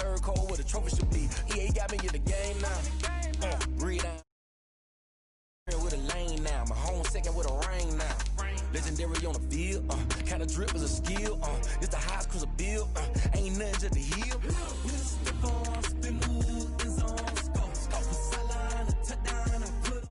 third cold where the trophy should be. EA got me in the game now. Read out. With a lane now. My home second with a ring now. Legendary on the field. Kinda drip is a skill. It's the highest cruiser bill. Ain't nothing just to heal. Step on, spin move, is on scope. Scope for sideline, a touchdown, I put.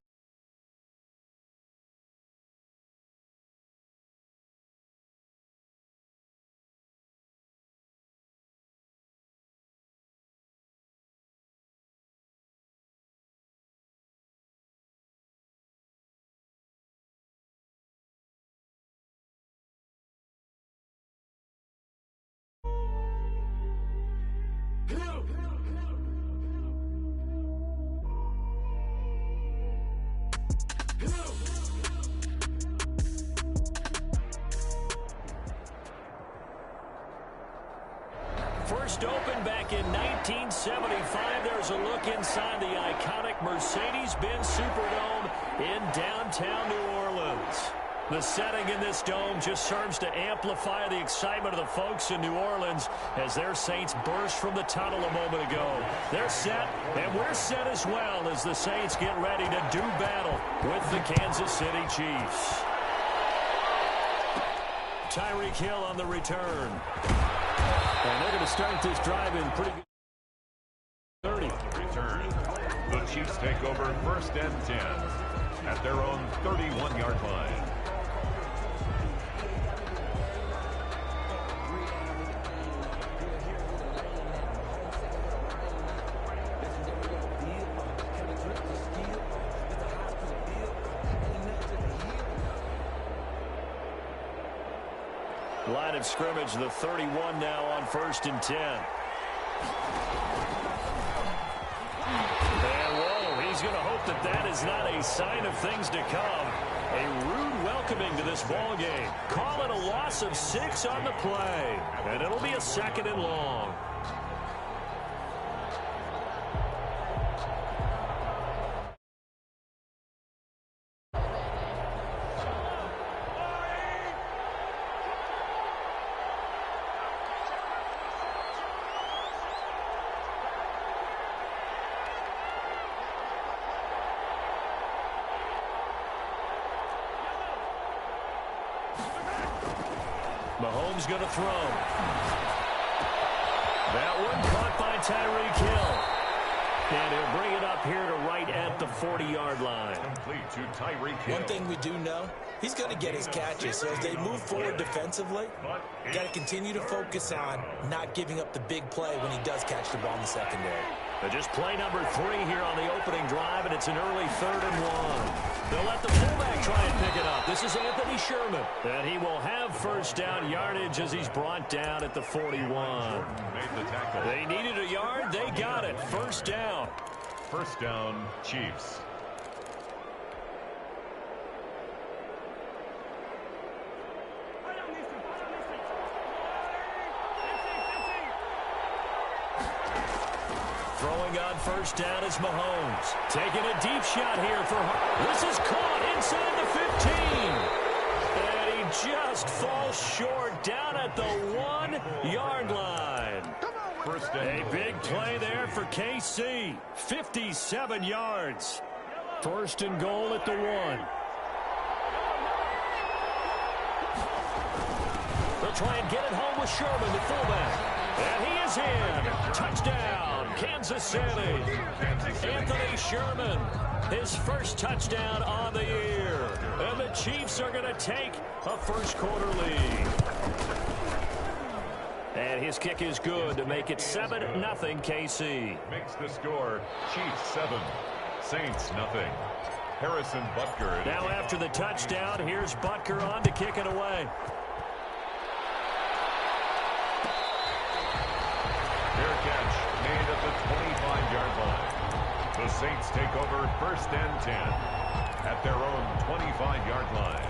First opened back in 1975. There's a look inside the iconic Mercedes-Benz Superdome in downtown New Orleans. The setting in this dome just serves to amplify the excitement of the folks in New Orleans as their Saints burst from the tunnel a moment ago. They're set, and we're set as well as the Saints get ready to do battle with the Kansas City Chiefs. Tyreek Hill on the return. And they're going to start this drive in pretty good. 30. Return. The Chiefs take over 1st and 10 at their own 31-yard line. Line of scrimmage, the 31 now on 1st and 10. And whoa, he's going to hope that that is not a sign of things to come. A rude welcoming to this ball game. Call it a loss of 6 on the play. And it'll be a 2nd and long. Mahomes going to throw. That one caught by Tyreek Hill. And he'll bring it up here to right at the 40-yard line. Complete to Tyreek Hill. One thing we do know, he's going to get his catches. So as they move forward defensively, got to continue to focus on not giving up the big play when he does catch the ball in the secondary. But just play number 3 here on the opening drive, and it's an early 3rd and 1. They'll let the fullback try and pick it up. This is Anthony Sherman. And he will have first down yardage as he's brought down at the 41. Made the tackle. They needed a yard. They got it. First down. First down, Chiefs. Throwing on first down is Mahomes. Taking a deep shot here for this is caught inside the 15. And he just falls short down at the 1-yard line. A big play there for KC. 57 yards. First and goal at the 1. They'll try and get it home with Sherman, the fullback. And he is in. Touchdown, Kansas City. Anthony Sherman, his first touchdown on the year. And the Chiefs are going to take a first-quarter lead. And his kick is good to make it 7-0 KC. Makes the score Chiefs 7, Saints nothing. Harrison Butker. Now after the touchdown, here's Butker on to kick it away. Fair catch made at the 25-yard line. The Saints take over 1st and 10 at their own 25-yard line.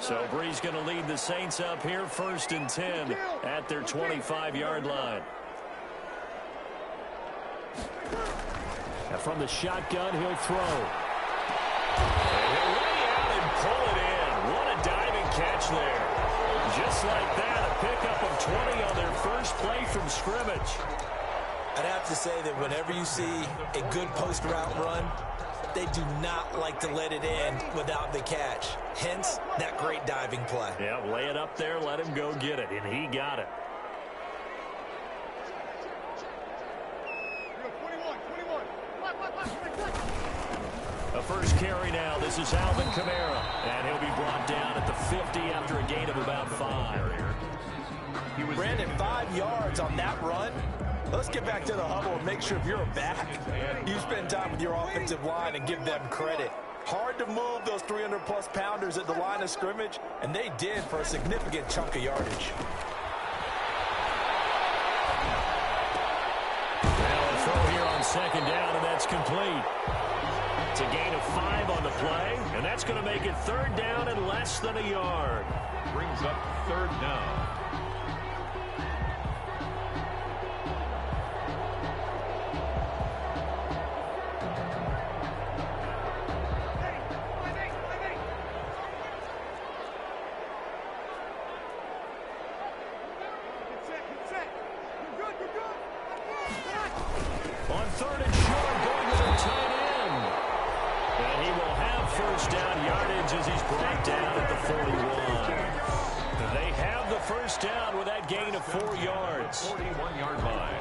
So Bree's going to lead the Saints up here, 1st and 10 at their 25-yard line. Now from the shotgun, he'll throw. And he'll lay out and pull it in. What a diving catch there. Just like that, a pickup of 20 on their first play from scrimmage. I'd have to say that whenever you see a good post route run, they do not like to let it end without the catch. Hence, that great diving play. Yeah, lay it up there, let him go get it, and he got it. A first carry now. This is Alvin Kamara, and he'll be brought down at the 50 after a gain of about 5. Brandon, 5 yards on that run. Let's get back to the huddle and make sure if you're a back, you spend time with your offensive line and give them credit. Hard to move those 300-plus pounders at the line of scrimmage, and they did for a significant chunk of yardage. Now a throw here on 2nd down, and that's complete. It's a gain of 5 on the play, and that's going to make it 3rd down and less than a yard. Brings up 3rd down. On 3rd and short, going with a tight end. And he will have 1st down yardage as he's brought down at the 41. They have the 1st down with that gain of 4 yards. 41-yard line.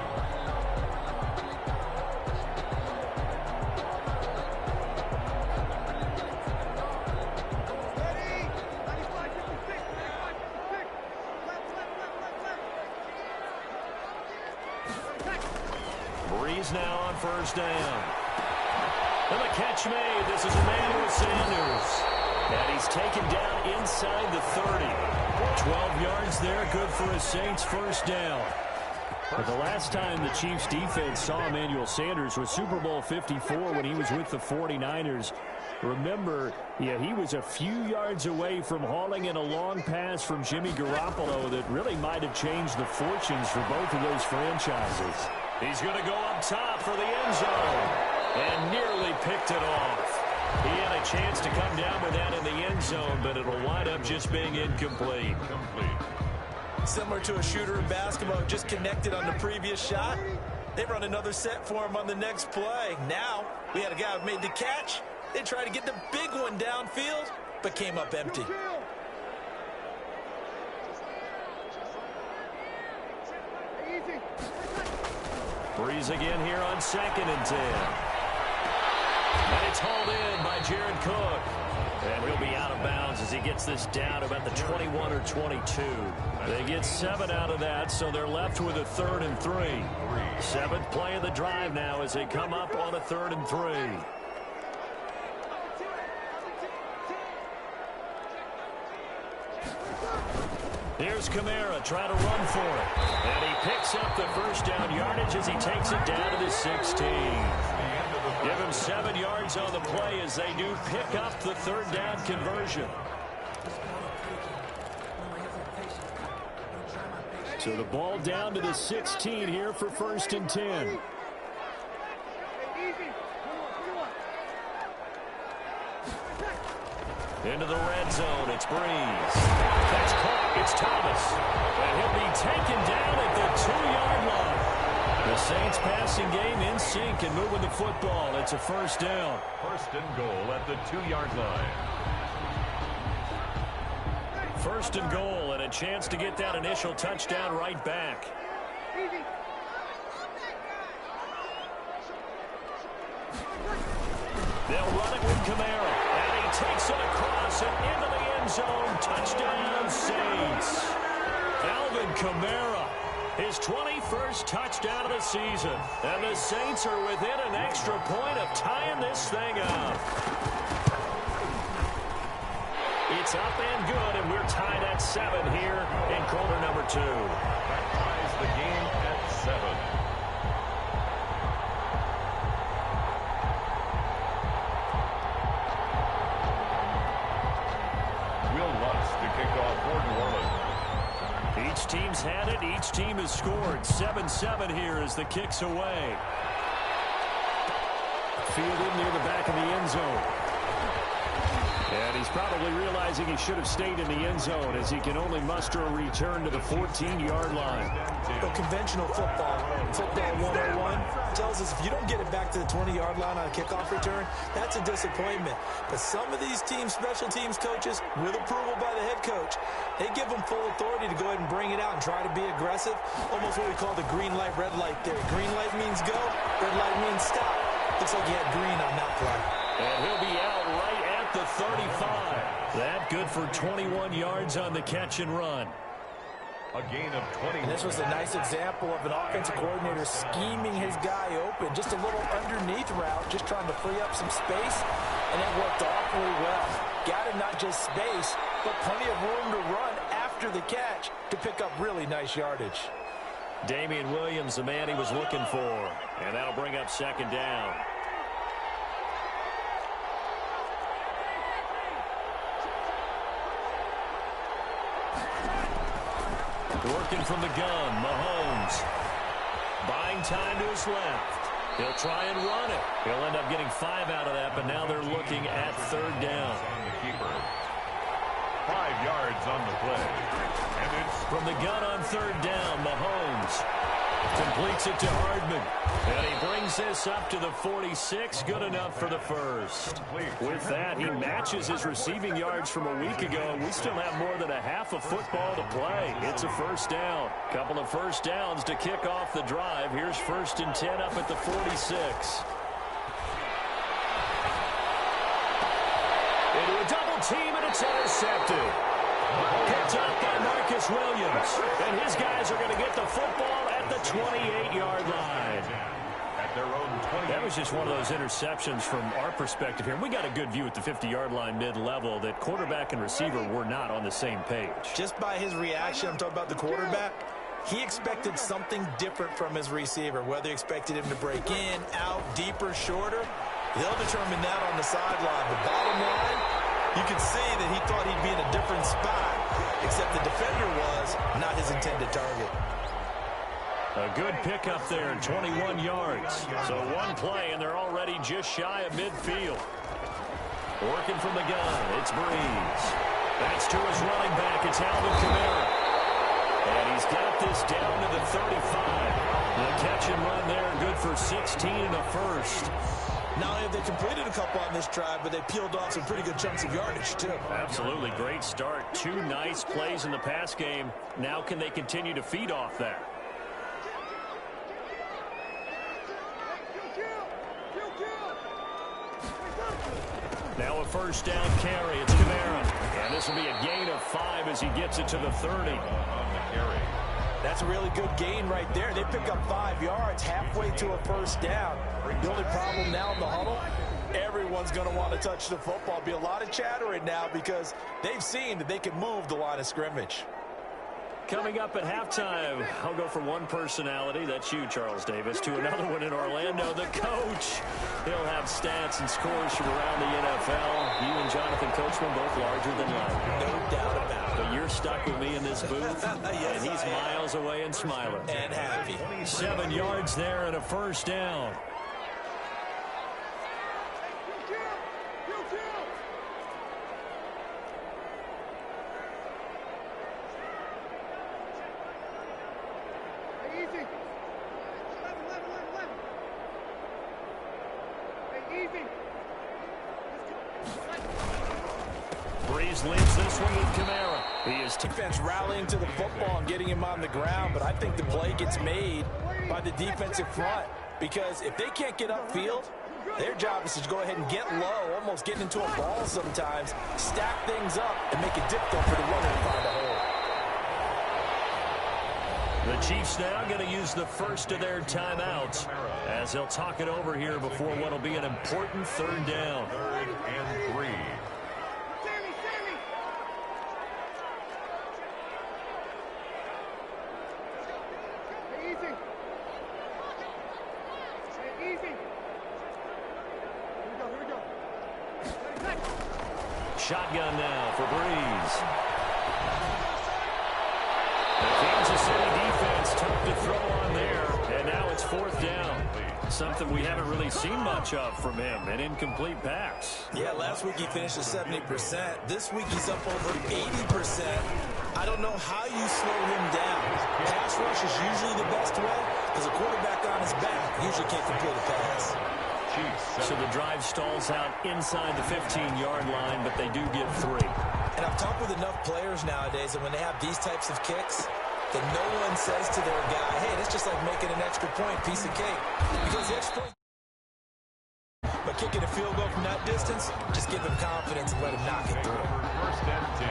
Breeze now on 1st down. And the catch made. This is Emmanuel Sanders. And he's taken down inside the 30. 12 yards there, good for a Saints 1st down. But the last time the Chiefs defense saw Emmanuel Sanders was Super Bowl 54 when he was with the 49ers. Remember, yeah, he was a few yards away from hauling in a long pass from Jimmy Garoppolo that really might have changed the fortunes for both of those franchises. He's going to go up top for the end zone and nearly picked it off. He had a chance to come down with that in the end zone, but it'll wind up just being incomplete. Similar to a shooter in basketball, just connected on the previous shot. They run another set for him on the next play. Now, we had a guy who made the catch. They tried to get the big one downfield, but came up empty. Breeze again here on 2nd and 10. And it's hauled in by Jared Cook. And he'll be out of bounds as he gets this down about the 21 or 22. They get 7 out of that, so they're left with a 3rd and 3. 7th play of the drive now as they come up on a 3rd and 3. Here's Kamara trying to run for it. And he picks up the 1st down yardage as he takes it down to the 16. Give him 7 yards on the play as they do pick up the 3rd down conversion. So the ball down to the 16 here for 1st and 10. Into the red zone, it's Breeze. That's caught, it's Thomas. And he'll be taken down at the 2-yard line. The Saints passing game in sync and moving the football. It's a 1st down. 1st and goal at the 2-yard line. 1st and goal and a chance to get that initial touchdown right back. They'll run it with Kamara. And he takes it across and into the end zone. Touchdown, Saints. Alvin Kamara, his 21st touchdown of the season. And the Saints are within an extra point of tying this thing up. It's up and good, and we're tied at 7 here in quarter number 2. That ties the game at 7. Each team's had it. Each team has scored. 7-7 here as the kick's away. Fielded near the back of the end zone. And he's probably realizing he should have stayed in the end zone as he can only muster a return to the 14-yard line. Well, conventional football 101 tells us if you don't get it back to the 20-yard line on a kickoff return, that's a disappointment. But some of these teams, special teams coaches, with approval by the head coach, they give them full authority to go ahead and bring it out and try to be aggressive. Almost what we call the green light, red light theory. Green light means go, red light means stop. Looks like he had green on that play. And he'll be out right at the 35. That good for 21 yards on the catch and run. A gain of 20. And this was a nice example of an offensive coordinator scheming his guy open. Just a little underneath route, just trying to free up some space, and it worked awfully well. Got him not just space, but plenty of room to run after the catch to pick up really nice yardage. Damian Williams, the man he was looking for. And that'll bring up second down. Working from the gun, Mahomes. Buying time to his left. He'll try and run it. He'll end up getting 5 out of that, but now they're looking at third down. On the keeper. 5 yards on the play. And it's from the gun on third down, Mahomes completes it to Hardman. And he brings this up to the 46. Good enough for the first. With that, he matches his receiving yards from a week ago. We still have more than a half of football to play. It's a first down. Couple of first downs to kick off the drive. Here's 1st and 10 up at the 46. Into a double team, and it's intercepted. Picked up by Marcus Williams. And his guys are going to get the football at the 28-yard line. At their own 20. That was just one of those interceptions from our perspective here. We got a good view at the 50-yard line mid-level that quarterback and receiver were not on the same page. Just by his reaction, I'm talking about the quarterback, he expected something different from his receiver. Whether he expected him to break in, out, deeper, shorter, they'll determine that on the sideline. But bottom line, you can see that he thought he'd be in a different spot, except the defender was not his intended target. A good pickup there, 21 yards. So one play, and they're already just shy of midfield. Working from the gun, it's Breeze. That's to his running back, it's Alvin Kamara. And he's got this down to the 35. The catch and run there, good for 16 and a first. Not only have they completed a couple on this drive, but they peeled off some pretty good chunks of yardage, too. Absolutely, great start. 2 nice plays in the pass game. Now can they continue to feed off that? Now a first down carry. It's Kamara. And this will be a gain of 5 as he gets it to the 30. On the carry. That's a really good gain right there. They pick up 5 yards halfway to a first down. The only problem now in the huddle, everyone's going to want to touch the football. Be a lot of chattering now because they've seen that they can move the line of scrimmage. Coming up at halftime, I'll go from one personality, that's you, Charles Davis, to another one in Orlando, the coach. He'll have stats and scores from around the NFL. You and Jonathan Coachman both larger than life. No doubt about it. But you're stuck with me in this booth, Yes, and he's miles away and smiling. And happy. 7 yards there and a first down. Breeze leads this one with Kamara. He is Defense rallying to the football and getting him on the ground, but I think the play gets made by the defensive front because if they can't get upfield, their job is to go ahead and get low, almost getting into a ball sometimes, stack things up, and make it difficult for the runner to find a hole. The Chiefs now going to use the first of their timeouts as they'll talk it over here before what will be an important third down. 3rd and 3. Shotgun now for Breeze. The it's fourth down. Something we haven't really seen much of from him, an incomplete pass. Yeah, last week he finished at 70%. This week he's up over 80%. I don't know how you slow him down. Pass rush is usually the best way because a quarterback on his back usually can't complete a pass. So the drive stalls out inside the 15-yard line, but they do get 3. And I've talked with enough players nowadays, and when they have these types of kicks, that no one says to their guy, hey, that's just like making an extra point, piece of cake. Because the extra point, but kicking a field goal from that distance, just give him confidence and let him knock it through. First and 10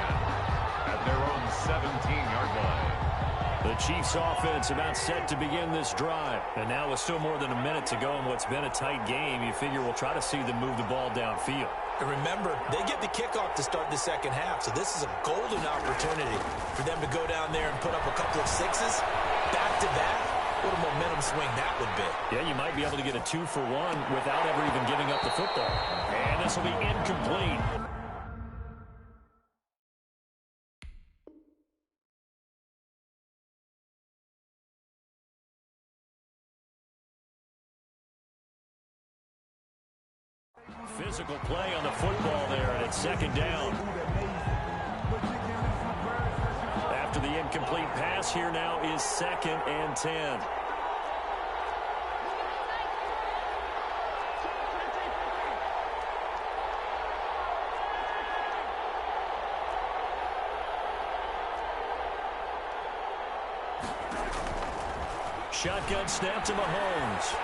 at their own 17-yard line. The Chiefs offense about set to begin this drive. And now with still more than a minute to go in what's been a tight game, you figure we'll try to see them move the ball downfield. And remember, they get the kickoff to start the second half, so this is a golden opportunity for them to go down there and put up a couple of sixes back-to-back. What a momentum swing that would be. Yeah, you might be able to get a 2-for-1 without ever even giving up the football. And this will be incomplete. Physical play on the football there, and it's second down. After the incomplete pass, here now is 2nd and 10. Shotgun snap to Mahomes.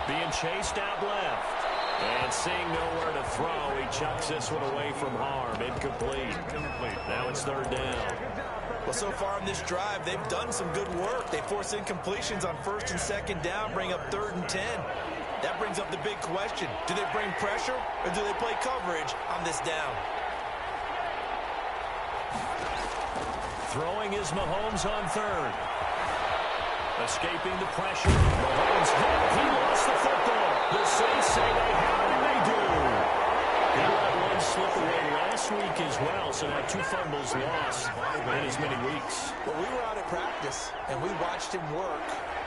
Being chased out left. And seeing nowhere to throw, he chucks this one away from harm. Incomplete. Now it's 3rd down. Well, so far in this drive, they've done some good work. They force incompletions on 1st and 2nd down, bring up 3rd and 10. That brings up the big question. Do they bring pressure or do they play coverage on this down? Throwing is Mahomes on 3rd. Escaping the pressure. Mahomes hit. He lost the football. The Saints say they have it, and they do. He let one slip away last week as well, so now 2 fumbles lost in as many weeks. Well, we were out at practice, and we watched him work.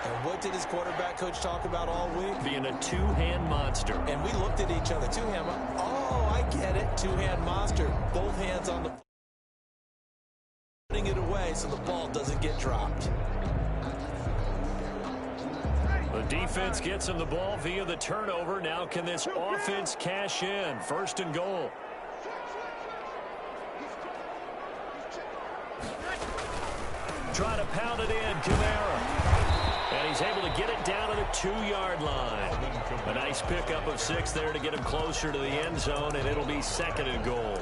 And what did his quarterback coach talk about all week? Being a 2-hand monster. And we looked at each other. 2-hand. Oh, I get it. 2-hand monster. Both hands on the putting it away so the ball doesn't get dropped. The defense gets him the ball via the turnover. Now can this offense cash in? 1st and goal. Trying to pound it in, Kamara. And he's able to get it down to the 2-yard line. A nice pickup of 6 there to get him closer to the end zone, and it'll be 2nd and goal.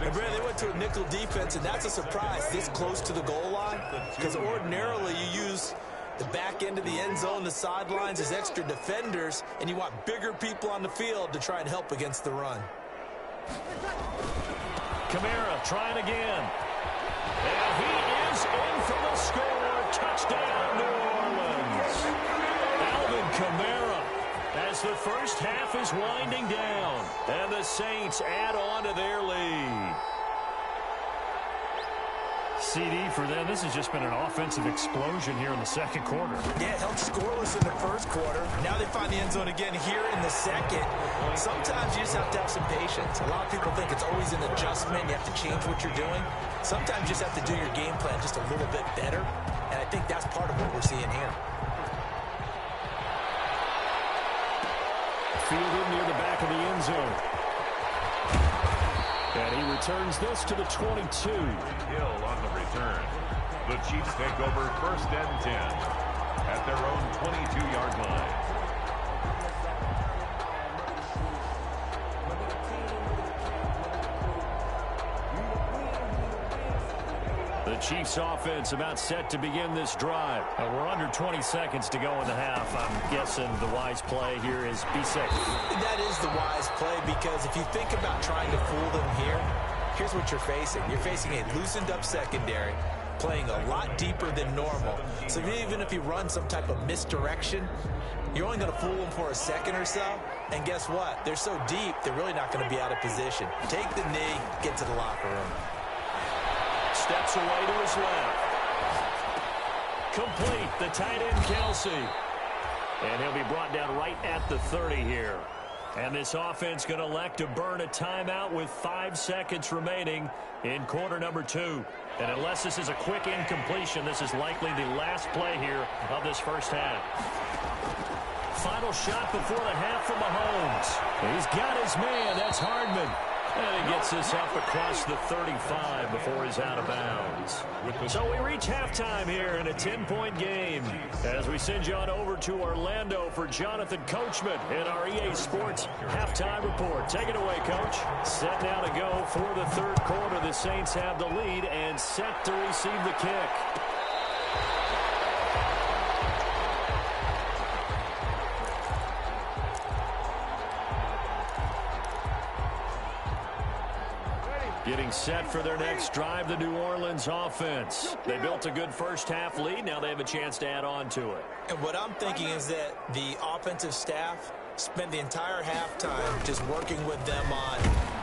And Brad, they went to a nickel defense, and that's a surprise this close to the goal line. Because ordinarily you use the back end of the end zone, the sidelines as extra defenders, and you want bigger people on the field to try and help against the run. Kamara trying again. And he is in for the score. Touchdown, New Orleans. Alvin Kamara as the first half is winding down. And the Saints add on to their lead. CD for them. This has just been an offensive explosion here in the 2nd quarter. Yeah, held scoreless in the 1st quarter. Now they find the end zone again here in the 2nd. Sometimes you just have to have some patience. A lot of people think it's always an adjustment. You have to change what you're doing. Sometimes you just have to do your game plan just a little bit better. And I think that's part of what we're seeing here. Fielded near the back of the end zone. And he returns this to the 22. Hill on the return. The Chiefs take over 1st and 10 at their own 22-yard line. The Chiefs offense about set to begin this drive. We're under 20 seconds to go in the half. I'm guessing the wise play here is be safe. That is the wise play, because if you think about trying to fool them here, here's what you're facing. You're facing a loosened up secondary, playing a lot deeper than normal. So even if you run some type of misdirection, you're only going to fool them for a second or so. And guess what? They're so deep, they're really not going to be out of position. Take the knee, get to the locker room. Steps away to his left. complete. The tight end, Kelsey. And he'll be brought down right at the 30 here. And this offense going to elect to burn a timeout with 5 seconds remaining in quarter number 2. And unless this is a quick incompletion, this is likely the last play here of this first half. Final shot before the half from Mahomes. He's got his man. That's Hardman. And he gets this up across the 35 before he's out of bounds. So we reach halftime here in a 10-point game as we send you on over to Orlando for Jonathan Coachman in our EA Sports halftime report. Take it away, Coach. Set now to go for the third quarter. The Saints have the lead and set to receive the kick. Getting set for their next drive, the New Orleans offense. They built a good first-half lead. Now they have a chance to add on to it. And what I'm thinking is that the offensive staff spent the entire halftime just working with them on,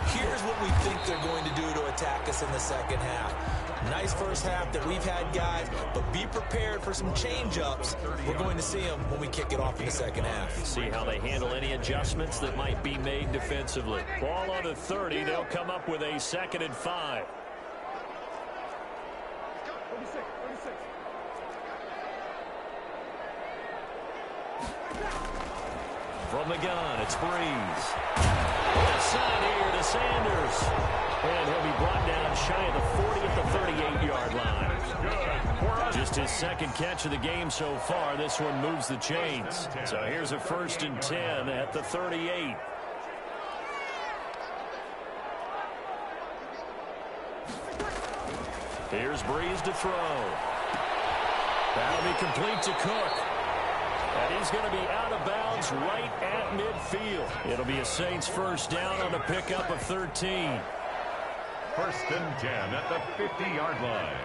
here's what we think they're going to do to attack us in the second half. Nice first half that we've had, guys, but be prepared for some change-ups. We're going to see them when we kick it off in the second half. See how they handle any adjustments that might be made defensively. Ball on the 30. They'll come up with a 2nd and 5. From the gun, it's Breeze. Left side here to Sanders. And he'll be brought down shy of the 40 at the 38-yard line. Just his second catch of the game so far. This one moves the chains. So here's a 1st and 10 at the 38. Here's Breeze to throw. That'll be complete to Cook. And he's going to be out of bounds right at midfield. It'll be a Saints first down on a pickup of 13. 1st and 10 at the 50-yard line.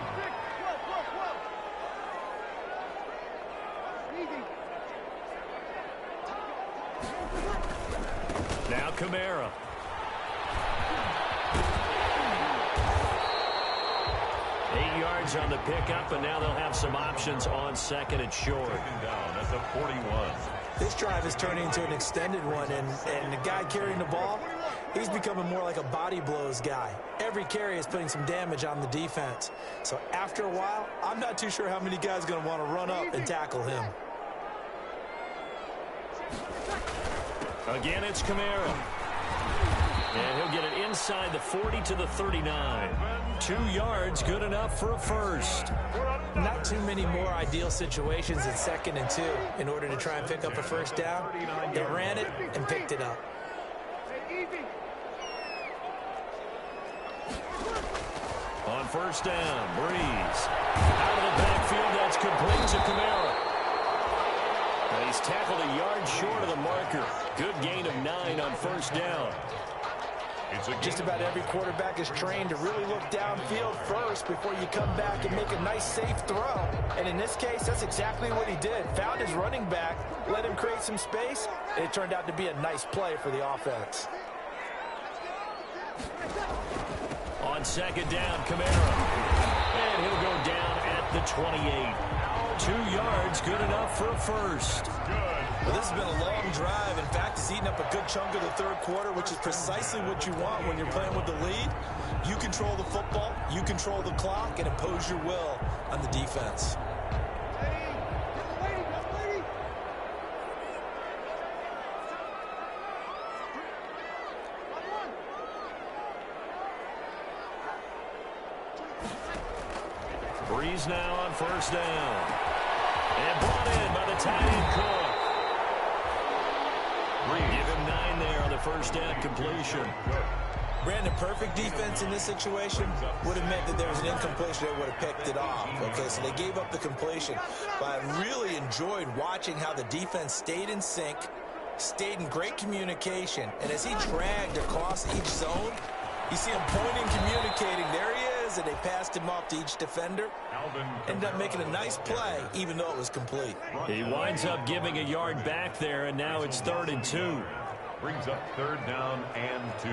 Now Kamara. Yards on the pickup, and now they'll have some options on 2nd and short. Down at the 41. This drive is turning into an extended one, and the guy carrying the ball, he's becoming more like a body blows guy. Every carry is putting some damage on the defense. So after a while, I'm not too sure how many guys are going to want to run up and tackle him. Again, it's Kamara. And he'll get it inside the 40 to the 39. 2 yards, good enough for a first. Not too many more ideal situations in 2nd and 2 in order to try and pick up a first down. They ran it and picked it up. On first down, Breeze. Out of the backfield, that's complete to Kamara. And he's tackled a yard short of the marker. Good gain of 9 on first down. Just about every quarterback is trained to really look downfield first before you come back and make a nice, safe throw. And in this case, that's exactly what he did. Found his running back, let him create some space, and it turned out to be a nice play for the offense. On 2nd down, Kamara. And he'll go down at the 28. 2 yards, good enough for a first. Well, this has been a long drive. In fact, it's eaten up a good chunk of the third quarter, which is precisely what you want when you're playing with the lead. You control the football, you control the clock, and impose your will on the defense. Breeze now on first down. And brought in by the tight end Cook. Give him 9 there on the first down completion. Brandon, perfect defense in this situation would have meant that there was an incompletion that would have picked it off. Okay, so they gave up the completion. But I really enjoyed watching how the defense stayed in sync, stayed in great communication. And as he dragged across each zone, you see him pointing, communicating. There he is, and they passed him off to each defender. Ended up making a nice play, even though it was complete. He winds up giving a yard back there, and now it's 3rd and 2. Brings up 3rd down and 2.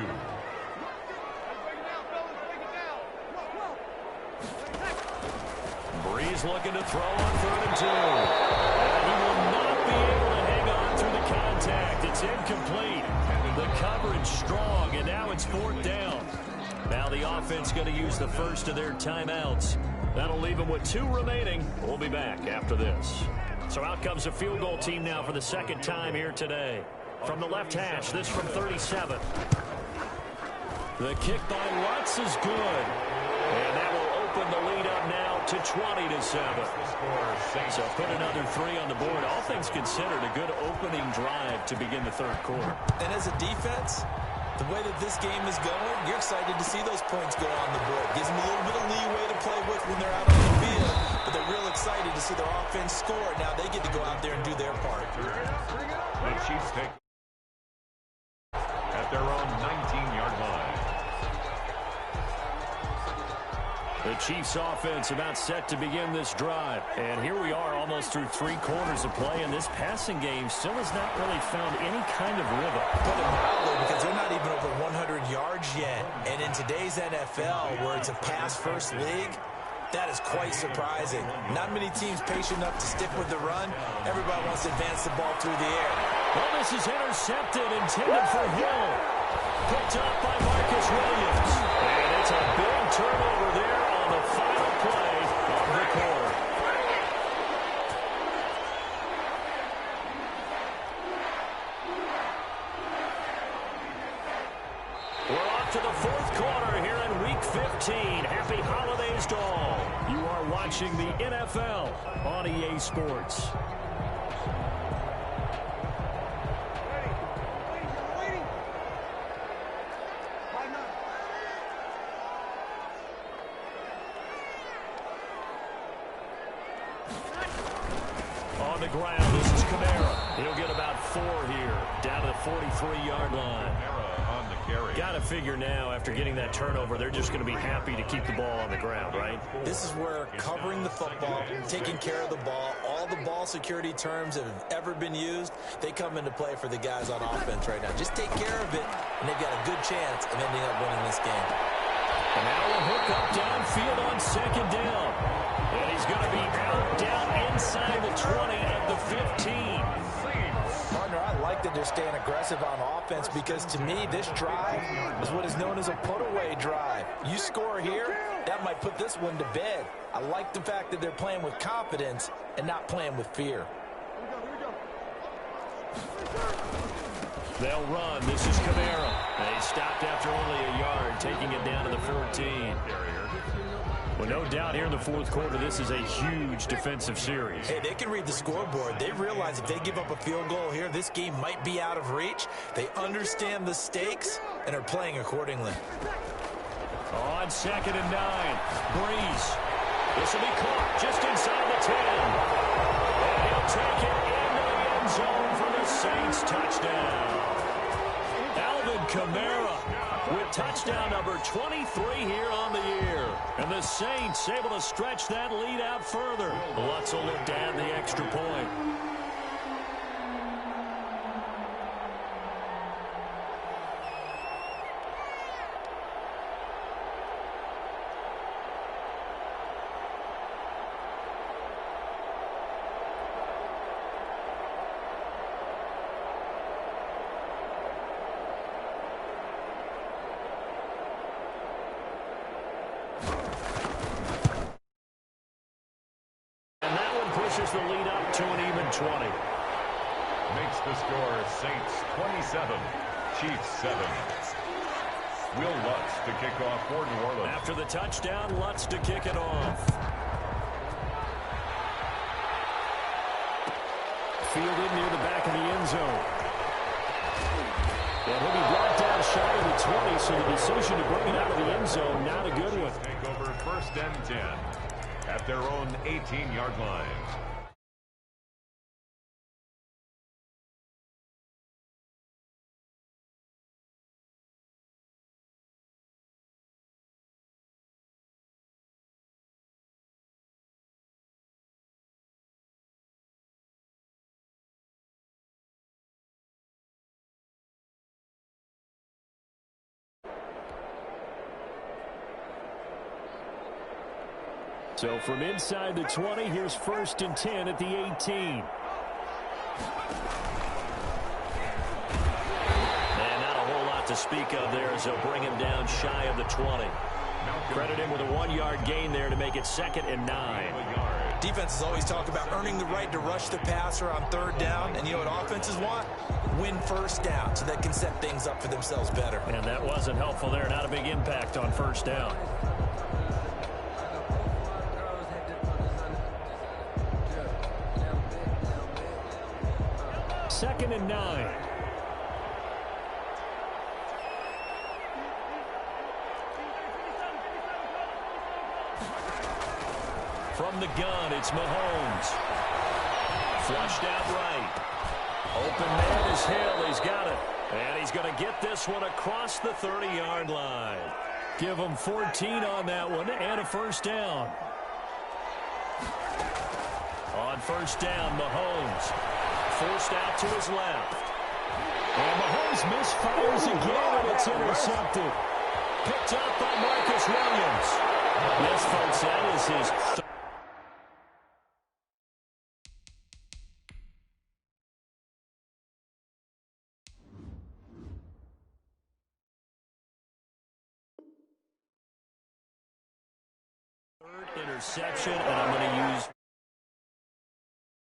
Breeze he's looking to throw on 3rd and 2. And he will not be able to hang on through the contact. It's incomplete. The coverage strong, and now it's 4th down. Now the offense going to use the first of their timeouts. That'll leave them with 2 remaining. We'll be back after this. So out comes a field goal team now for the 2nd time here today. From the left hash, this from 37. The kick by Lutz is good. And that will open the lead up now to 20-7. So put another 3 on the board. All things considered, a good opening drive to begin the 3rd quarter. And as a defense, the way that this game is going, you're excited to see those points go on the board. Gives them a little bit of leeway to play with when they're out on the field, but they're real excited to see their offense score. Now they get to go out there and do their part. The Chiefs take at their own 19-yard line. The Chiefs offense about set to begin this drive. And here we are almost through 3 quarters of play, and this passing game still has not really found any kind of rhythm. Put it mildly, because they're not even over 100 yards yet. And in today's NFL, where it's a pass-first league, that is quite surprising. Not many teams patient enough to stick with the run. Everybody wants to advance the ball through the air. Well, this is intercepted, intended for Hill. Picked up by Marcus Williams. And it's a big turnover there on the final play of the quarter. We're off to the 4th quarter here in Week 15. Happy holidays to all. You are watching the NFL on EA Sports. On the ground, this is Kamara. He'll get about 4 here, down to the 43-yard line. On the carry. Got to figure now, after getting that turnover, they're just going to be happy to keep the ball on the ground, right? This is where covering the football, taking care of the ball, all the ball security terms that have ever been used, they come into play for the guys on offense right now. Just take care of it, and they've got a good chance of ending up winning this game. And now a hook up downfield on 2nd down. And he's going to be out down inside the 20 at the 15. Partner, I like that they're staying aggressive on offense because, to me, this drive is what is known as a put-away drive. You score here, that might put this one to bed. I like the fact that they're playing with confidence and not playing with fear. They'll run. This is Kamara. They stopped after only a yard, taking it down to the 14. Well, no doubt here in the 4th quarter, this is a huge defensive series. Hey, they can read the scoreboard. They realize if they give up a field goal here, this game might be out of reach. They understand the stakes and are playing accordingly. On 2nd and 9, Breeze. This will be caught just inside the 10. And he'll take it into the end zone for the Saints touchdown. Alvin Kamara with touchdown number 23 here on the year. And the Saints able to stretch that lead out further. Lutz will look to add the extra point. Pushes the lead up to an even 20. Makes the score Saints 27, Chiefs 7. Will Lutz to kick off for New Orleans. After the touchdown, Lutz to kick it off. Fielded near the back of the end zone. And he'll be brought down shy of the 20, so the decision to bring it out of the end zone, not a good one. Take over 1st and 10. At their own 18-yard line. So from inside the 20, here's 1st and 10 at the 18. And not a whole lot to speak of there as they'll bring him down shy of the 20. Credit him with a 1-yard gain there to make it 2nd and 9. Defenses always talk about earning the right to rush the passer on 3rd down. And you know what offenses want? Win 1st down so they can set things up for themselves better. And that wasn't helpful there. Not a big impact on 1st down. 2nd and 9. From the gun, it's Mahomes. Flushed out right. Open man is Hill. He's got it. And he's going to get this one across the 30-yard line. Give him 14 on that one and a 1st down. On 1st down, Mahomes. Forced out to his left. And Mahomes misfires again, and it's intercepted. Picked up by Marcus Williams. Yes, folks, that is his third interception, and I'm going to use